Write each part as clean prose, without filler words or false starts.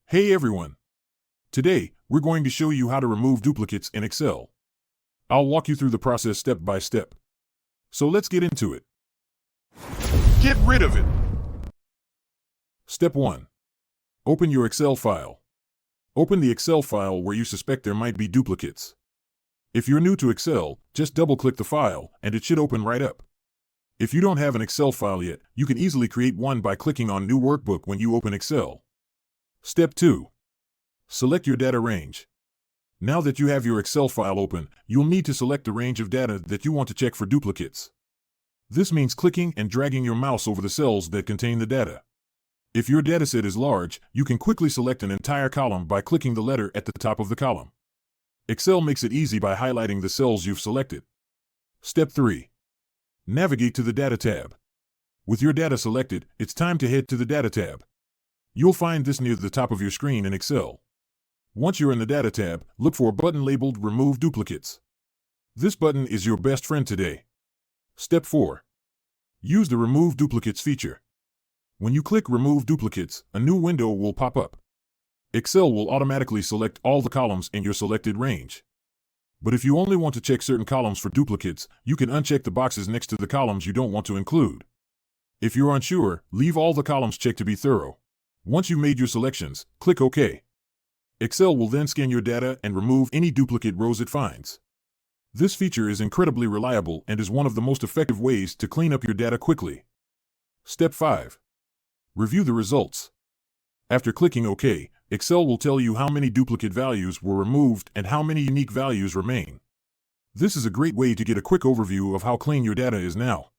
Hey everyone! Today, we're going to show you how to remove duplicates in Excel. I'll walk you through the process step by step. So let's get into it. Get rid of it! Step 1. Open your Excel file. Open the Excel file where you suspect there might be duplicates. If you're new to Excel, just double-click the file and it should open right up. If you don't have an Excel file yet, you can easily create one by clicking on New Workbook when you open Excel. Step 2. Select your data range. Now that you have your Excel file open, you'll need to select the range of data that you want to check for duplicates. This means clicking and dragging your mouse over the cells that contain the data. If your dataset is large, you can quickly select an entire column by clicking the letter at the top of the column. Excel makes it easy by highlighting the cells you've selected. Step 3. Navigate to the Data tab. With your data selected, it's time to head to the Data tab. You'll find this near the top of your screen in Excel. Once you're in the Data tab, look for a button labeled Remove Duplicates. This button is your best friend today. Step 4. Use the Remove Duplicates feature. When you click Remove Duplicates, a new window will pop up. Excel will automatically select all the columns in your selected range. But if you only want to check certain columns for duplicates, you can uncheck the boxes next to the columns you don't want to include. If you're unsure, leave all the columns checked to be thorough. Once you've made your selections, click OK. Excel will then scan your data and remove any duplicate rows it finds. This feature is incredibly reliable and is one of the most effective ways to clean up your data quickly. Step 5. Review the results. After clicking OK, Excel will tell you how many duplicate values were removed and how many unique values remain. This is a great way to get a quick overview of how clean your data is now.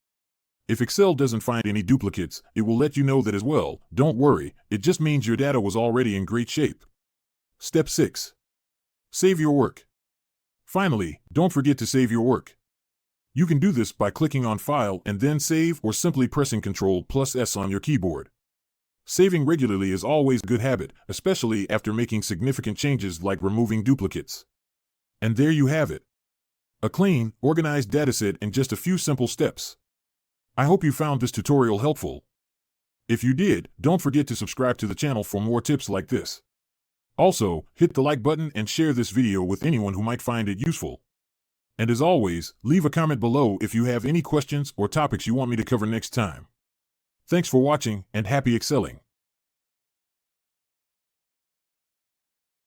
If Excel doesn't find any duplicates, it will let you know that as well. Don't worry, it just means your data was already in great shape. Step 6. Save your work. Finally, don't forget to save your work. You can do this by clicking on File and then Save, or simply pressing Ctrl+S on your keyboard. Saving regularly is always a good habit, especially after making significant changes like removing duplicates. And there you have it. A clean, organized dataset in just a few simple steps. I hope you found this tutorial helpful. If you did, don't forget to subscribe to the channel for more tips like this. Also, hit the like button and share this video with anyone who might find it useful. And as always, leave a comment below if you have any questions or topics you want me to cover next time. Thanks for watching and happy excelling.